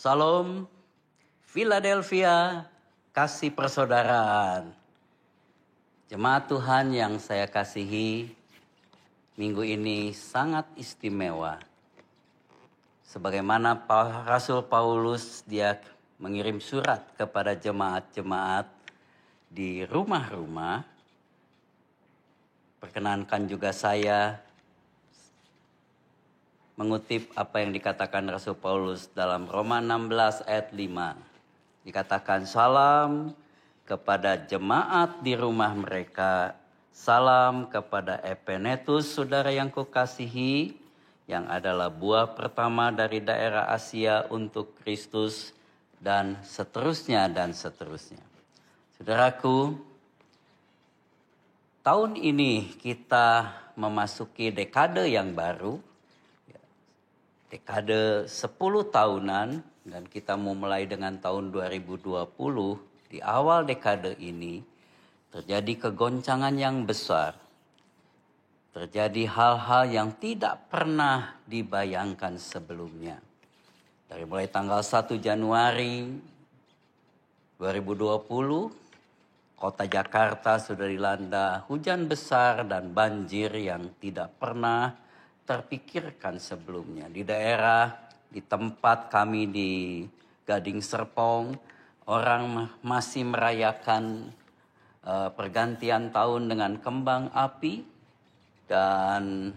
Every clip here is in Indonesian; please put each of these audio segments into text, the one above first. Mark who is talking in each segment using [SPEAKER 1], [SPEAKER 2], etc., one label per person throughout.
[SPEAKER 1] Salam Philadelphia, kasih persaudaraan. Jemaat Tuhan yang saya kasihi, minggu ini sangat istimewa. Sebagaimana Rasul Paulus, dia mengirim surat kepada jemaat-jemaat di rumah-rumah. Perkenankan juga saya mengutip apa yang dikatakan Rasul Paulus dalam Roma 16 ayat 5. Dikatakan salam kepada jemaat di rumah mereka. Salam kepada Epenetus, saudara yang kukasihi, yang adalah buah pertama dari daerah Asia untuk Kristus, dan seterusnya dan seterusnya. Saudaraku, tahun ini kita memasuki dekade yang baru, dekade 10 tahunan, dan kita mau mulai dengan tahun 2020. Di awal dekade ini terjadi kegoncangan yang besar. Terjadi hal-hal yang tidak pernah dibayangkan sebelumnya. Dari mulai tanggal 1 Januari 2020, Kota Jakarta sudah dilanda hujan besar dan banjir yang tidak pernah terpikirkan sebelumnya. Di tempat kami di Gading Serpong, orang masih merayakan pergantian tahun dengan kembang api dan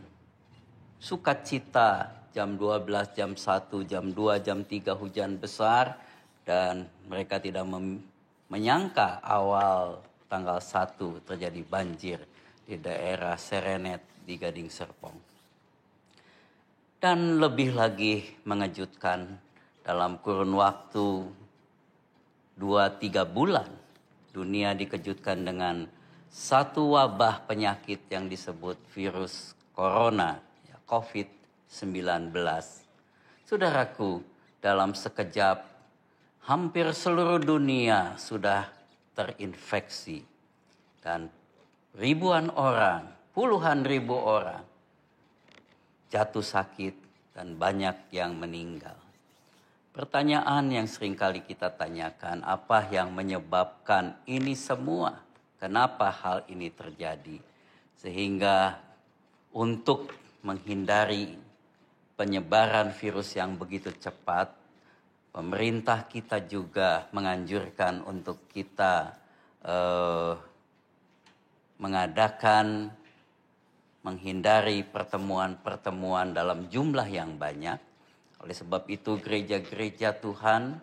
[SPEAKER 1] sukacita jam 12, jam 1, jam 2, jam 3 hujan besar, dan mereka tidak menyangka awal tanggal 1 terjadi banjir di daerah Serenet di Gading Serpong. Dan lebih lagi mengejutkan, dalam kurun waktu 2-3 bulan, dunia dikejutkan dengan satu wabah penyakit yang disebut virus corona, COVID-19. Saudaraku, dalam sekejap hampir seluruh dunia sudah terinfeksi. Dan ribuan orang, puluhan ribu orang jatuh sakit dan banyak yang meninggal. Pertanyaan yang seringkali kita tanyakan, apa yang menyebabkan ini semua? Kenapa hal ini terjadi? Sehingga untuk menghindari penyebaran virus yang begitu cepat, pemerintah kita juga menganjurkan untuk kita menghindari pertemuan-pertemuan dalam jumlah yang banyak. Oleh sebab itu gereja-gereja Tuhan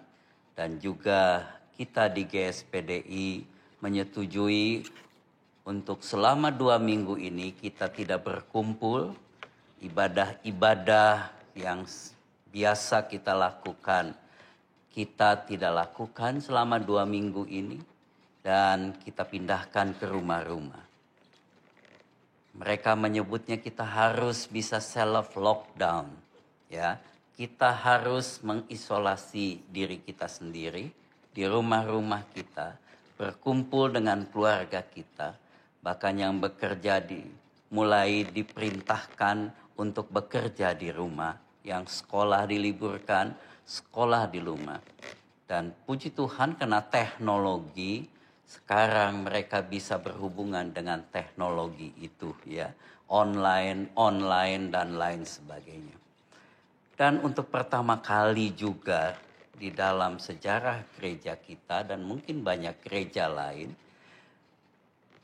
[SPEAKER 1] dan juga kita di GSPDI menyetujui untuk selama 2 minggu ini kita tidak berkumpul. Ibadah-ibadah yang biasa kita lakukan, kita tidak lakukan selama 2 minggu ini, dan kita pindahkan ke rumah-rumah. Mereka menyebutnya kita harus bisa self lockdown, ya. Kita harus mengisolasi diri kita sendiri di rumah-rumah kita, berkumpul dengan keluarga kita, bahkan yang bekerja mulai diperintahkan untuk bekerja di rumah, yang sekolah diliburkan, sekolah di rumah. Dan puji Tuhan karena teknologi, sekarang mereka bisa berhubungan dengan teknologi itu, ya, online dan lain sebagainya. Dan untuk pertama kali juga di dalam sejarah gereja kita dan mungkin banyak gereja lain,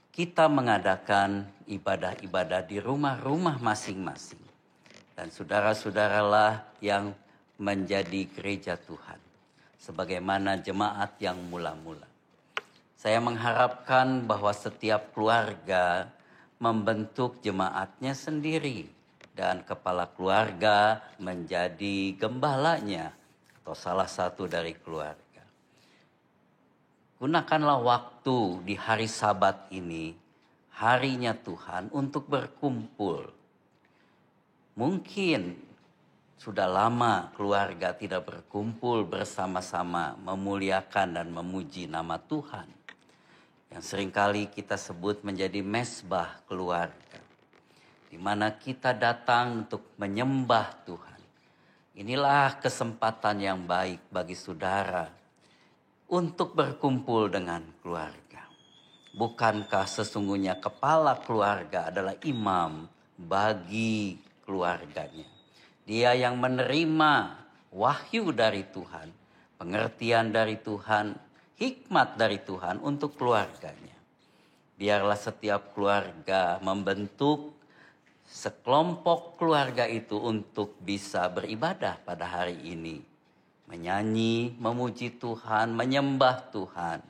[SPEAKER 1] kita mengadakan ibadah-ibadah di rumah-rumah masing-masing. Dan saudara-saudaralah yang menjadi gereja Tuhan, sebagaimana jemaat yang mula-mula. Saya mengharapkan bahwa setiap keluarga membentuk jemaatnya sendiri dan kepala keluarga menjadi gembalanya atau salah satu dari keluarga. Gunakanlah waktu di hari Sabat ini, harinya Tuhan, untuk berkumpul. Mungkin sudah lama keluarga tidak berkumpul bersama-sama memuliakan dan memuji nama Tuhan, yang seringkali kita sebut menjadi mesbah keluarga, di mana kita datang untuk menyembah Tuhan. Inilah kesempatan yang baik bagi saudara untuk berkumpul dengan keluarga. Bukankah sesungguhnya kepala keluarga adalah imam bagi keluarganya? Dia yang menerima wahyu dari Tuhan, pengertian dari Tuhan, hikmat dari Tuhan untuk keluarganya. Biarlah setiap keluarga membentuk sekelompok keluarga itu untuk bisa beribadah pada hari ini. Menyanyi, memuji Tuhan, menyembah Tuhan.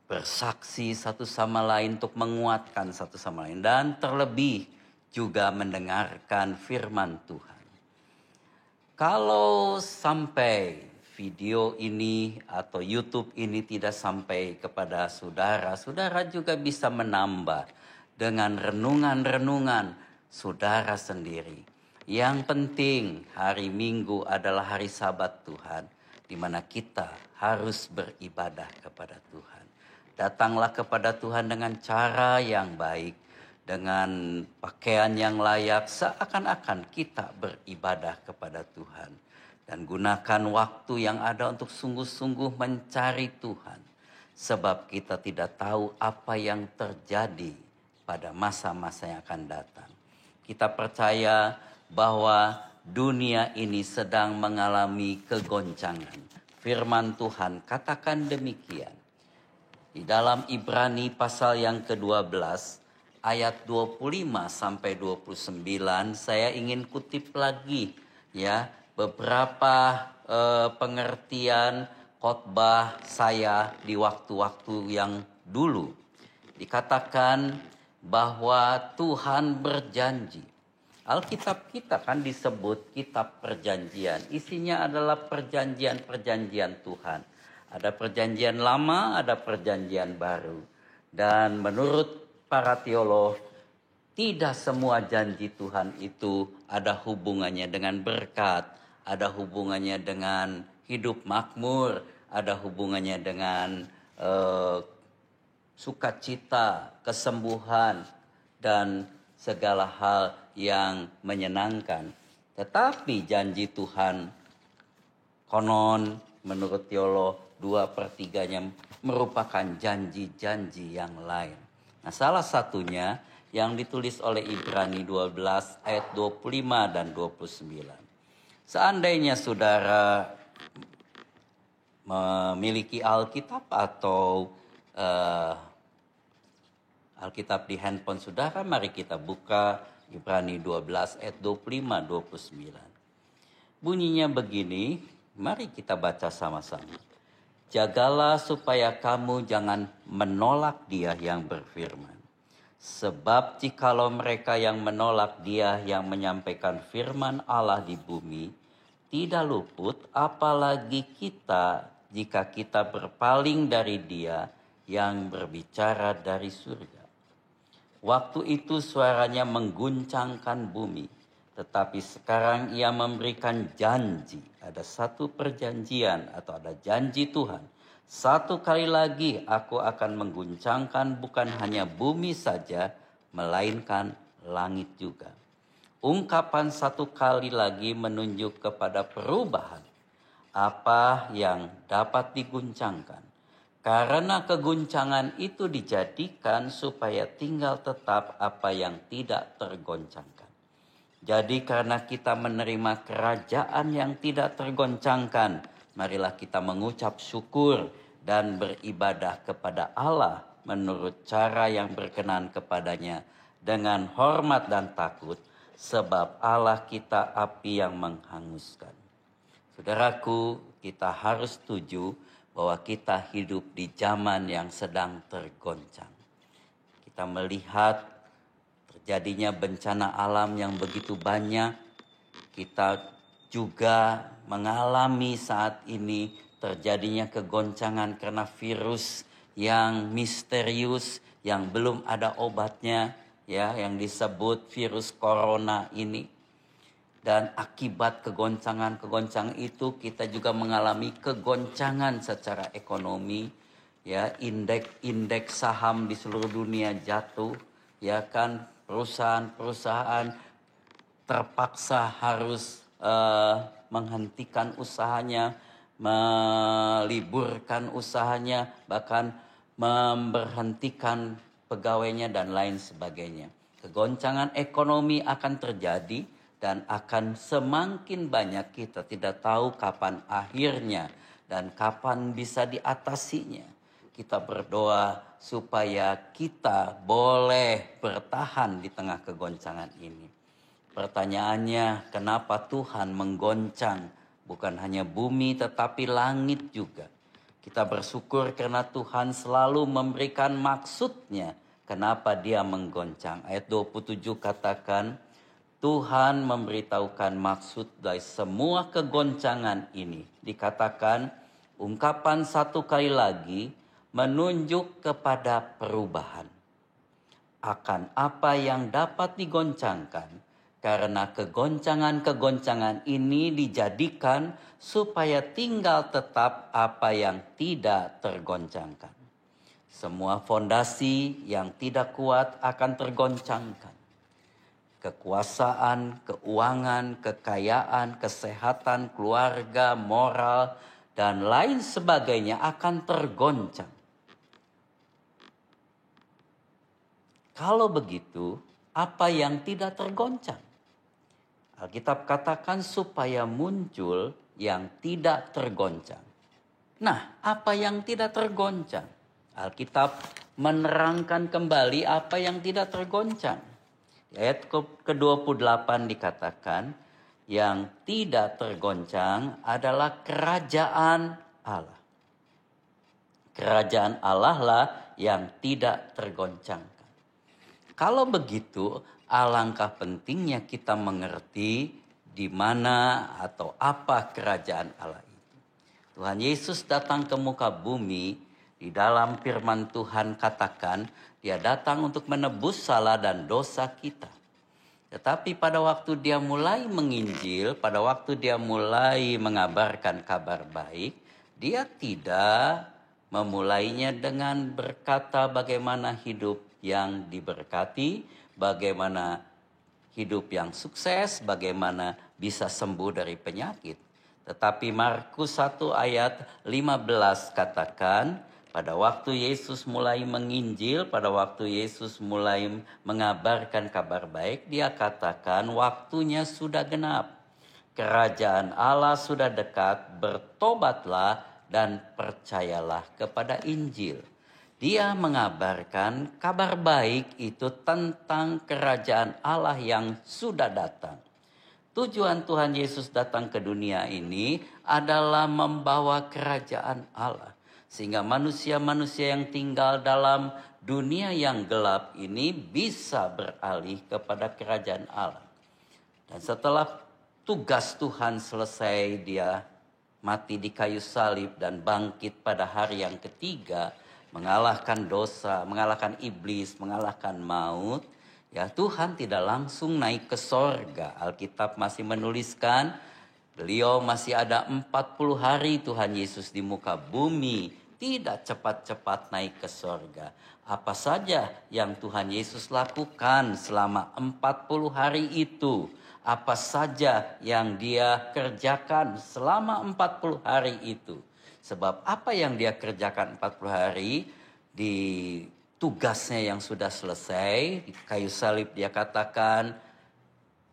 [SPEAKER 1] Bersaksi satu sama lain untuk menguatkan satu sama lain. Dan terlebih juga mendengarkan firman Tuhan. Kalau sampai video ini atau YouTube ini tidak sampai kepada saudara, saudara juga bisa menambah dengan renungan-renungan saudara sendiri. Yang penting hari Minggu adalah hari Sabat Tuhan, di mana kita harus beribadah kepada Tuhan. Datanglah kepada Tuhan dengan cara yang baik, dengan pakaian yang layak, seakan-akan kita beribadah kepada Tuhan. Dan gunakan waktu yang ada untuk sungguh-sungguh mencari Tuhan. Sebab kita tidak tahu apa yang terjadi pada masa-masa yang akan datang. Kita percaya bahwa dunia ini sedang mengalami kegoncangan. Firman Tuhan katakan demikian. Di dalam Ibrani pasal yang ke-12 ayat 25 sampai 29 saya ingin kutip lagi ya beberapa pengertian khotbah saya di waktu-waktu yang dulu. Dikatakan bahwa Tuhan berjanji. Alkitab kita kan disebut kitab perjanjian. Isinya adalah perjanjian-perjanjian Tuhan. Ada perjanjian lama, ada perjanjian baru. Dan menurut para teolog, tidak semua janji Tuhan itu ada hubungannya dengan berkat, ada hubungannya dengan hidup makmur, ada hubungannya dengan sukacita, kesembuhan, dan segala hal yang menyenangkan. Tetapi janji Tuhan konon menurut teolog 2/3-nya merupakan janji-janji yang lain. Nah, salah satunya yang ditulis oleh Ibrani 12 ayat 25 dan 29. Seandainya saudara memiliki Alkitab atau Alkitab di handphone saudara, mari kita buka Ibrani 12 ayat 25-29. Bunyinya begini, mari kita baca sama-sama. Jagalah supaya kamu jangan menolak Dia yang berfirman. Sebab jikalau mereka yang menolak Dia yang menyampaikan firman Allah di bumi tidak luput, apalagi kita jika kita berpaling dari Dia yang berbicara dari surga. Waktu itu suaranya mengguncangkan bumi. Tetapi sekarang Ia memberikan janji. Ada satu perjanjian atau ada janji Tuhan. Satu kali lagi aku akan mengguncangkan bukan hanya bumi saja, melainkan langit juga. Ungkapan satu kali lagi menunjuk kepada perubahan. Apa yang dapat diguncangkan. Karena keguncangan itu dijadikan supaya tinggal tetap apa yang tidak tergoncangkan. Jadi karena kita menerima kerajaan yang tidak tergoncangkan, marilah kita mengucap syukur dan beribadah kepada Allah menurut cara yang berkenan kepadanya dengan hormat dan takut, sebab Allah kita api yang menghanguskan. Saudaraku, kita harus setuju bahwa kita hidup di zaman yang sedang tergoncang. Kita melihat terjadinya bencana alam yang begitu banyak. Kita juga mengalami saat ini terjadinya kegoncangan karena virus yang misterius, yang belum ada obatnya, ya, yang disebut virus corona ini. Dan akibat kegoncangan itu kita juga mengalami kegoncangan secara ekonomi, ya, indeks saham di seluruh dunia jatuh, ya kan, perusahaan-perusahaan terpaksa harus menghentikan usahanya, meliburkan usahanya, bahkan memberhentikan pegawainya dan lain sebagainya. Kegoncangan ekonomi akan terjadi dan akan semakin banyak, kita tidak tahu kapan akhirnya dan kapan bisa diatasinya. Kita berdoa supaya kita boleh bertahan di tengah kegoncangan ini. Pertanyaannya, kenapa Tuhan menggoncang bukan hanya bumi tetapi langit juga? Kita bersyukur karena Tuhan selalu memberikan maksudnya kenapa dia menggoncang. Ayat 27 katakan, Tuhan memberitahukan maksud dari semua kegoncangan ini. Dikatakan ungkapan satu kali lagi menunjuk kepada perubahan. Akan apa yang dapat digoncangkan, karena kegoncangan-kegoncangan ini dijadikan supaya tinggal tetap apa yang tidak tergoncangkan. Semua fondasi yang tidak kuat akan tergoncangkan. Kekuasaan, keuangan, kekayaan, kesehatan, keluarga, moral, dan lain sebagainya akan tergoncang. Kalau begitu, apa yang tidak tergoncang? Alkitab katakan supaya muncul yang tidak tergoncang. Nah, apa yang tidak tergoncang? Alkitab menerangkan kembali apa yang tidak tergoncang. Ayat ke-28 dikatakan, yang tidak tergoncang adalah kerajaan Allah. Kerajaan Allah lah yang tidak tergoncangkan. Kalau begitu, alangkah pentingnya kita mengerti di mana atau apa kerajaan Allah itu. Tuhan Yesus datang ke muka bumi, di dalam firman Tuhan katakan, dia datang untuk menebus salah dan dosa kita. Tetapi pada waktu dia mulai menginjil, pada waktu dia mulai mengabarkan kabar baik, dia tidak memulainya dengan berkata bagaimana hidup yang diberkati, bagaimana hidup yang sukses, bagaimana bisa sembuh dari penyakit. Tetapi Markus 1 ayat 15 katakan, pada waktu Yesus mulai menginjil, pada waktu Yesus mulai mengabarkan kabar baik, dia katakan waktunya sudah genap. Kerajaan Allah sudah dekat, bertobatlah dan percayalah kepada Injil. Dia mengabarkan kabar baik itu tentang kerajaan Allah yang sudah datang. Tujuan Tuhan Yesus datang ke dunia ini adalah membawa kerajaan Allah. Sehingga manusia-manusia yang tinggal dalam dunia yang gelap ini bisa beralih kepada kerajaan Allah. Dan setelah tugas Tuhan selesai, dia mati di kayu salib dan bangkit pada hari yang ketiga, mengalahkan dosa, mengalahkan iblis, mengalahkan maut. Ya, Tuhan tidak langsung naik ke sorga. Alkitab masih menuliskan beliau masih ada 40 hari Tuhan Yesus di muka bumi. Tidak cepat-cepat naik ke sorga. Apa saja yang Tuhan Yesus lakukan selama 40 hari itu? Apa saja yang dia kerjakan selama 40 hari itu? Sebab apa yang dia kerjakan 40 hari di tugasnya yang sudah selesai, di kayu salib dia katakan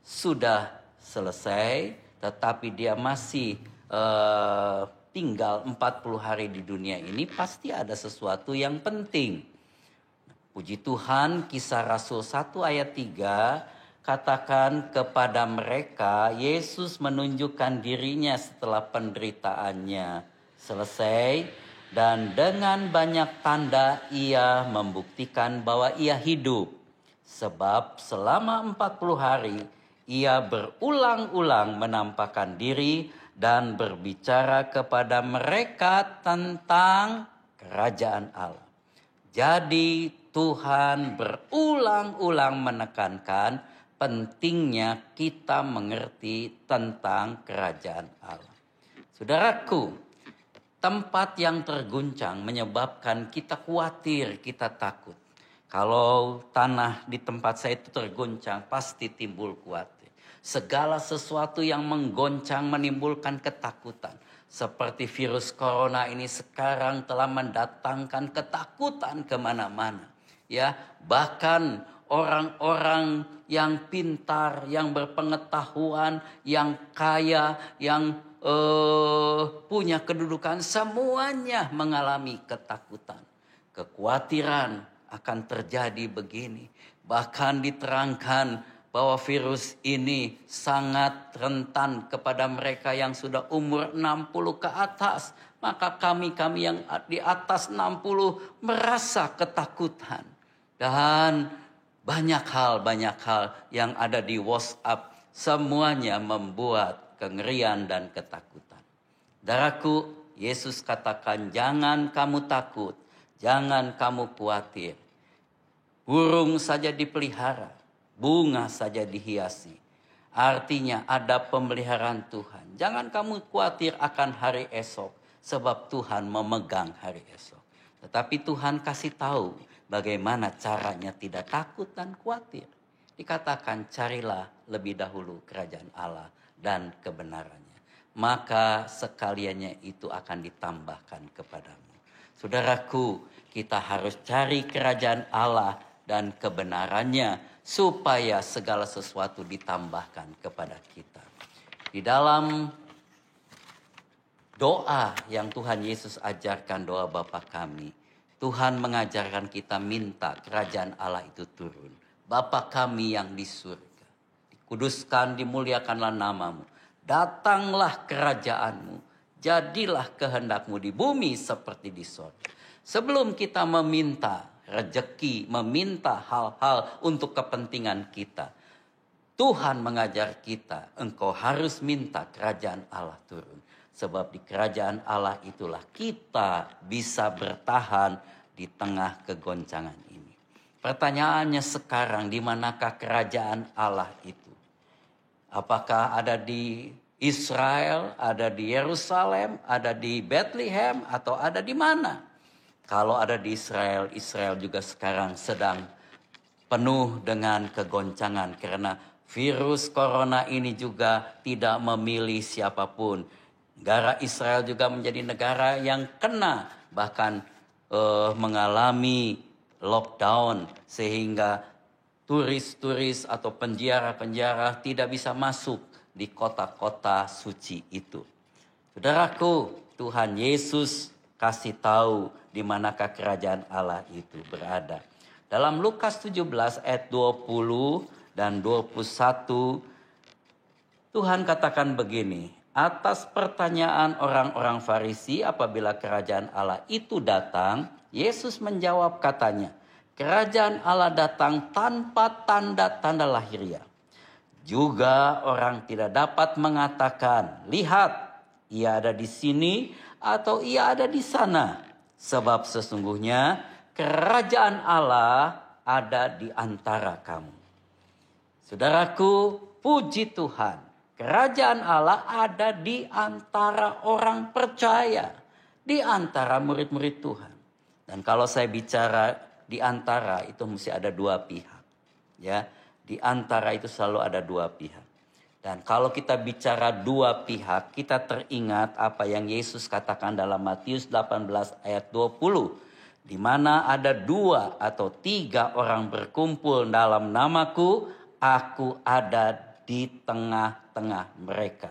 [SPEAKER 1] sudah selesai, tetapi dia masih tinggal 40 hari di dunia ini, pasti ada sesuatu yang penting. Puji Tuhan, Kisah Rasul 1 ayat 3 katakan kepada mereka, Yesus menunjukkan dirinya setelah penderitaannya selesai, dan dengan banyak tanda ia membuktikan bahwa ia hidup. Sebab selama 40 hari ia berulang-ulang menampakkan diri dan berbicara kepada mereka tentang kerajaan Allah. Jadi Tuhan berulang-ulang menekankan pentingnya kita mengerti tentang kerajaan Allah. Saudaraku, tempat yang terguncang menyebabkan kita khawatir, kita takut. Kalau tanah di tempat saya itu terguncang, pasti timbul khawatir. Segala sesuatu yang menggoncang, menimbulkan ketakutan. Seperti virus corona ini sekarang telah mendatangkan ketakutan kemana-mana. Ya, bahkan orang-orang yang pintar, yang berpengetahuan, yang kaya, yang punya kedudukan, semuanya mengalami ketakutan. Kekhawatiran akan terjadi begini. Bahkan diterangkan bahwa virus ini sangat rentan kepada mereka yang sudah umur 60 ke atas. Maka kami yang di atas 60 merasa ketakutan. Dan banyak hal yang ada di WhatsApp. Semuanya membuat kengerian dan ketakutan. Saudaraku, Yesus katakan jangan kamu takut. Jangan kamu khawatir. Burung saja dipelihara. Bunga saja dihiasi. Artinya ada pemeliharaan Tuhan. Jangan kamu khawatir akan hari esok. Sebab Tuhan memegang hari esok. Tetapi Tuhan kasih tahu bagaimana caranya tidak takut dan khawatir. Dikatakan carilah lebih dahulu kerajaan Allah dan kebenarannya. Maka sekaliannya itu akan ditambahkan kepadamu. Saudaraku, kita harus cari kerajaan Allah dan kebenarannya supaya segala sesuatu ditambahkan kepada kita. Di dalam doa yang Tuhan Yesus ajarkan, doa Bapa kami, Tuhan mengajarkan kita minta kerajaan Allah itu turun. Bapa kami yang di surga, dikuduskan, dimuliakanlah namamu. Datanglah kerajaanmu, jadilah kehendakmu di bumi seperti di surga. Sebelum kita meminta rezeki, meminta hal-hal untuk kepentingan kita, Tuhan mengajar kita, engkau harus minta kerajaan Allah turun. Sebab di kerajaan Allah itulah kita bisa bertahan di tengah kegoncangan ini. Pertanyaannya sekarang, di manakah kerajaan Allah itu? Apakah ada di Israel, ada di Yerusalem, ada di Bethlehem, atau ada di mana? Kalau ada di Israel, Israel juga sekarang sedang penuh dengan kegoncangan. Karena virus corona ini juga tidak memilih siapapun. Negara Israel juga menjadi negara yang kena, bahkan mengalami lockdown. Sehingga turis-turis atau penjara-penjara tidak bisa masuk di kota-kota suci itu. Saudaraku, Tuhan Yesus kasih tahu di manakah kerajaan Allah itu berada. Dalam Lukas 17 ayat 20 dan 21, Tuhan katakan begini. Atas pertanyaan orang-orang Farisi apabila kerajaan Allah itu datang, Yesus menjawab katanya, kerajaan Allah datang tanpa tanda-tanda lahiriah. Juga orang tidak dapat mengatakan, lihat, ia ada di sini atau ia ada di sana. Sebab sesungguhnya kerajaan Allah ada di antara kamu. Saudaraku, puji Tuhan. Kerajaan Allah ada di antara orang percaya. Di antara murid-murid Tuhan. Dan kalau saya bicara di antara, itu mesti ada dua pihak. Ya, di antara itu selalu ada dua pihak. Dan kalau kita bicara dua pihak, kita teringat apa yang Yesus katakan dalam Matius 18 ayat 20. Di mana ada 2 atau 3 orang berkumpul dalam namaku, aku ada di tengah-tengah mereka.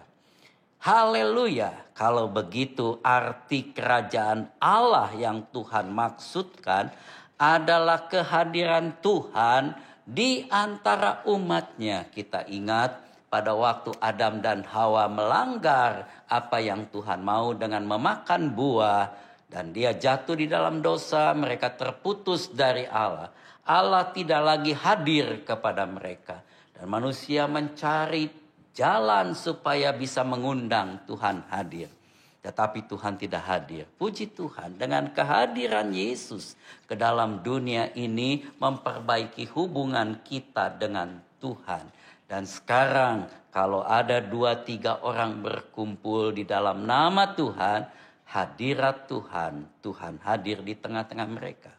[SPEAKER 1] Haleluya. Kalau begitu arti kerajaan Allah yang Tuhan maksudkan adalah kehadiran Tuhan di antara umatnya. Kita ingat pada waktu Adam dan Hawa melanggar apa yang Tuhan mau dengan memakan buah. Dan dia jatuh di dalam dosa, mereka terputus dari Allah. Allah tidak lagi hadir kepada mereka. Dan manusia mencari jalan supaya bisa mengundang Tuhan hadir. Tetapi Tuhan tidak hadir. Puji Tuhan, dengan kehadiran Yesus ke dalam dunia ini memperbaiki hubungan kita dengan Tuhan. Dan sekarang kalau ada 2-3 orang berkumpul di dalam nama Tuhan, hadirat Tuhan, Tuhan hadir di tengah-tengah mereka.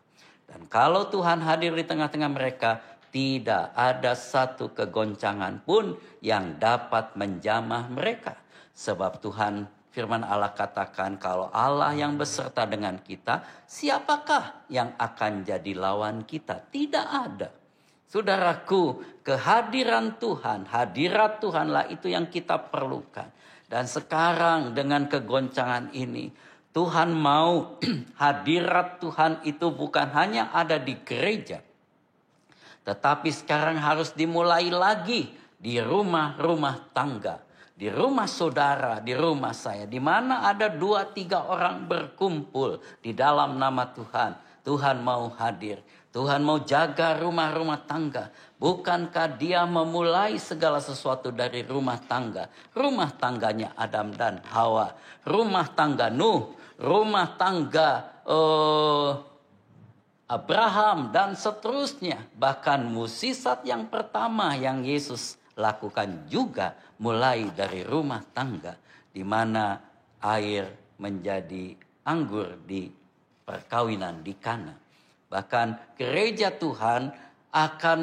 [SPEAKER 1] Dan kalau Tuhan hadir di tengah-tengah mereka, tidak ada satu kegoncangan pun yang dapat menjamah mereka. Sebab Tuhan firman Allah katakan, kalau Allah yang beserta dengan kita, siapakah yang akan jadi lawan kita? Tidak ada. Saudaraku, kehadiran Tuhan, hadirat Tuhanlah itu yang kita perlukan. Dan sekarang dengan kegoncangan ini, Tuhan mau hadirat Tuhan itu bukan hanya ada di gereja, tetapi sekarang harus dimulai lagi di rumah-rumah tangga, di rumah saudara, di rumah saya, di mana ada 2-3 orang berkumpul di dalam nama Tuhan. Tuhan mau hadir. Tuhan mau jaga rumah-rumah tangga. Bukankah Dia memulai segala sesuatu dari rumah tangga? Rumah tangganya Adam dan Hawa. Rumah tangga Nuh. Rumah tangga Abraham dan seterusnya. Bahkan mukjizat yang pertama yang Yesus lakukan juga mulai dari rumah tangga. Di mana air menjadi anggur di perkawinan di Kana. Bahkan gereja Tuhan akan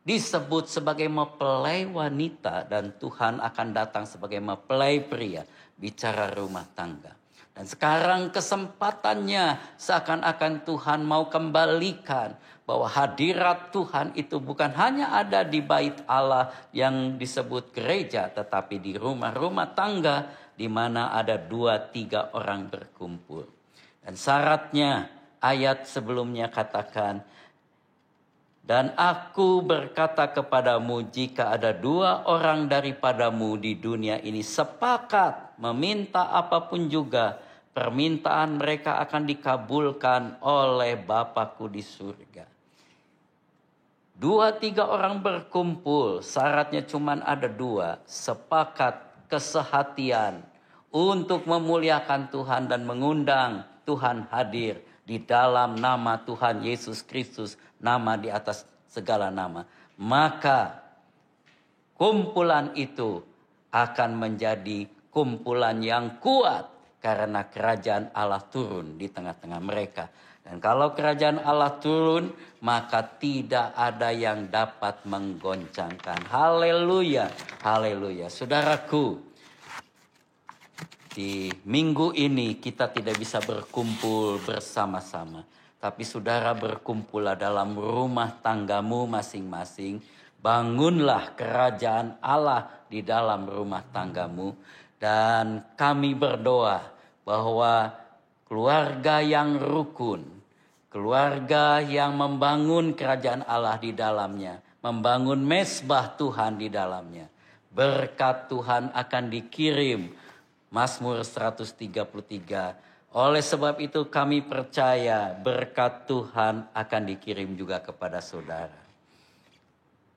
[SPEAKER 1] disebut sebagai mempelai wanita dan Tuhan akan datang sebagai mempelai pria, bicara rumah tangga. Dan sekarang kesempatannya seakan-akan Tuhan mau kembalikan bahwa hadirat Tuhan itu bukan hanya ada di bait Allah yang disebut gereja, tetapi di rumah-rumah tangga di mana ada 2-3 orang berkumpul. Dan syaratnya ayat sebelumnya katakan, dan aku berkata kepadamu, jika ada 2 orang daripadamu di dunia ini sepakat meminta apapun juga, permintaan mereka akan dikabulkan oleh Bapakku di surga. 2-3 orang berkumpul, syaratnya cuma ada 2, sepakat kesehatian untuk memuliakan Tuhan dan mengundang Tuhan hadir di dalam nama Tuhan Yesus Kristus, nama di atas segala nama. Maka kumpulan itu akan menjadi kumpulan yang kuat karena kerajaan Allah turun di tengah-tengah mereka. Dan kalau kerajaan Allah turun, maka tidak ada yang dapat menggoncangkan. Haleluya, haleluya. Saudaraku, di minggu ini kita tidak bisa berkumpul bersama-sama. Tapi saudara berkumpullah dalam rumah tanggamu masing-masing. Bangunlah kerajaan Allah di dalam rumah tanggamu. Dan kami berdoa bahwa keluarga yang rukun, keluarga yang membangun kerajaan Allah di dalamnya, membangun mezbah Tuhan di dalamnya, berkat Tuhan akan dikirim. Mazmur 133. Oleh sebab itu kami percaya berkat Tuhan akan dikirim juga kepada saudara.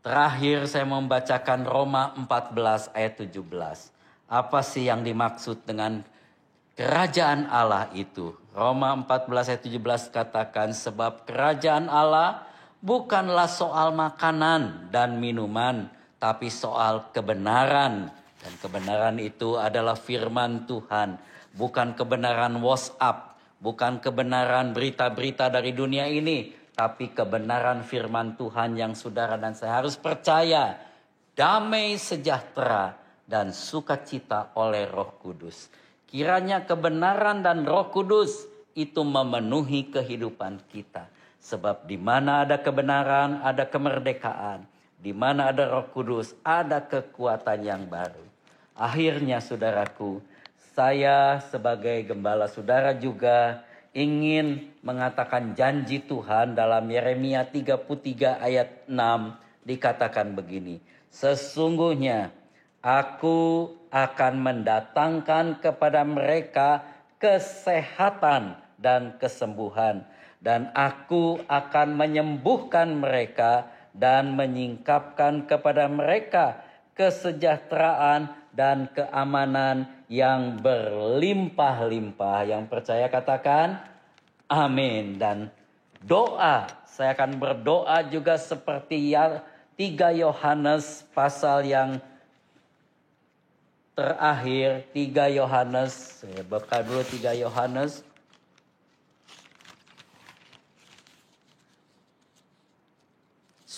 [SPEAKER 1] Terakhir saya membacakan Roma 14 ayat 17. Apa sih yang dimaksud dengan kerajaan Allah itu? Roma 14 ayat 17 katakan, sebab kerajaan Allah bukanlah soal makanan dan minuman, tapi soal kebenaran. Dan kebenaran itu adalah firman Tuhan. Bukan kebenaran WhatsApp. Bukan kebenaran berita-berita dari dunia ini. Tapi kebenaran firman Tuhan yang saudara dan saya harus percaya. Damai sejahtera dan sukacita oleh Roh Kudus. Kiranya kebenaran dan Roh Kudus itu memenuhi kehidupan kita. Sebab di mana ada kebenaran, ada kemerdekaan. Di mana ada Roh Kudus, ada kekuatan yang baru. Akhirnya saudaraku, saya sebagai gembala saudara juga ingin mengatakan janji Tuhan dalam Yeremia 33 ayat 6 dikatakan begini. Sesungguhnya aku akan mendatangkan kepada mereka kesehatan dan kesembuhan. Dan aku akan menyembuhkan mereka dan menyingkapkan kepada mereka kesejahteraan dan keamanan yang berlimpah-limpah. Yang percaya katakan amin. Dan doa, saya akan berdoa juga seperti 3 Yohanes pasal yang terakhir. 3 Yohanes, saya buka dulu 3 Yohanes.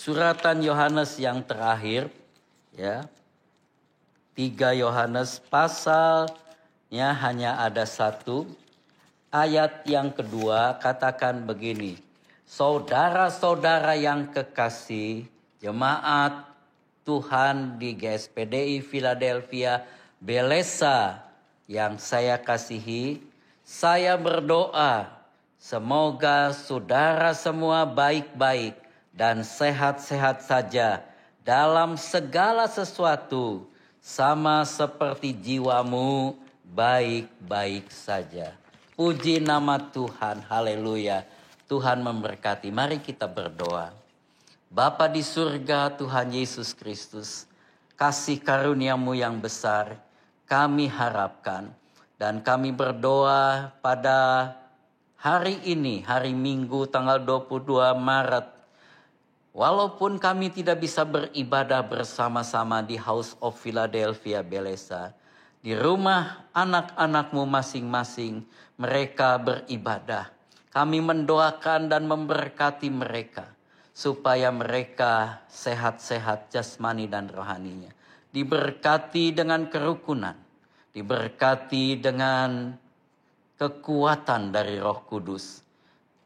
[SPEAKER 1] suratan Yohanes yang terakhir, ya. 3 Yohanes pasalnya hanya ada 1. Ayat yang kedua katakan begini. Saudara-saudara yang kekasih, jemaat Tuhan di GSPDI Philadelphia Belesa yang saya kasihi, saya berdoa semoga saudara semua baik-baik dan sehat-sehat saja dalam segala sesuatu, sama seperti jiwamu baik-baik saja. Puji nama Tuhan, haleluya. Tuhan memberkati. Mari kita berdoa. Bapa di surga, Tuhan Yesus Kristus, kasih karuniamu yang besar kami harapkan. Dan kami berdoa pada hari ini, hari Minggu tanggal 22 Maret, walaupun kami tidak bisa beribadah bersama-sama di House of Philadelphia Belesa, di rumah anak-anakmu masing-masing mereka beribadah. Kami mendoakan dan memberkati mereka supaya mereka sehat-sehat jasmani dan rohaninya. Diberkati dengan kerukunan, diberkati dengan kekuatan dari Roh Kudus.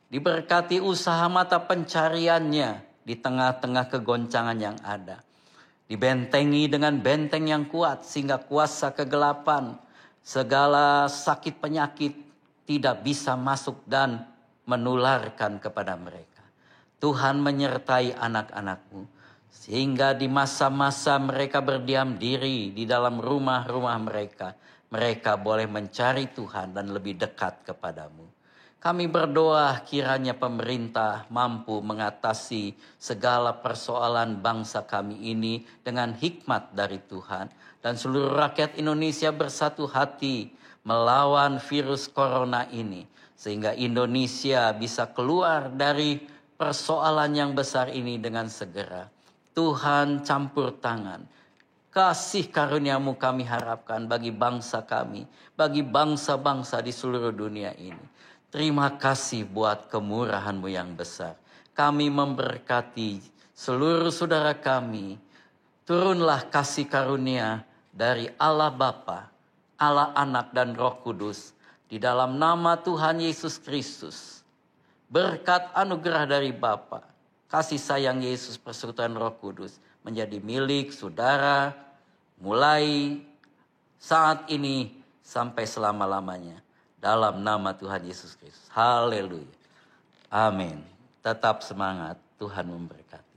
[SPEAKER 1] Diberkati usaha mata pencariannya di tengah-tengah kegoncangan yang ada. Dibentengi dengan benteng yang kuat sehingga kuasa kegelapan, segala sakit penyakit tidak bisa masuk dan menularkan kepada mereka. Tuhan menyertai anak-anakmu sehingga di masa-masa mereka berdiam diri di dalam rumah-rumah mereka, mereka boleh mencari Tuhan dan lebih dekat kepadamu. Kami berdoa kiranya pemerintah mampu mengatasi segala persoalan bangsa kami ini dengan hikmat dari Tuhan. Dan seluruh rakyat Indonesia bersatu hati melawan virus corona ini. Sehingga Indonesia bisa keluar dari persoalan yang besar ini dengan segera. Tuhan campur tangan. Kasih karuniamu kami harapkan bagi bangsa kami, bagi bangsa-bangsa di seluruh dunia ini. Terima kasih buat kemurahan-Mu yang besar. Kami memberkati seluruh saudara kami. Turunlah kasih karunia dari Allah Bapa, Allah Anak dan Roh Kudus. Di dalam nama Tuhan Yesus Kristus. Berkat anugerah dari Bapa, kasih sayang Yesus persekutuan Roh Kudus menjadi milik saudara mulai saat ini sampai selama-lamanya. Dalam nama Tuhan Yesus Kristus. Haleluya. Amin. Tetap semangat. Tuhan memberkati.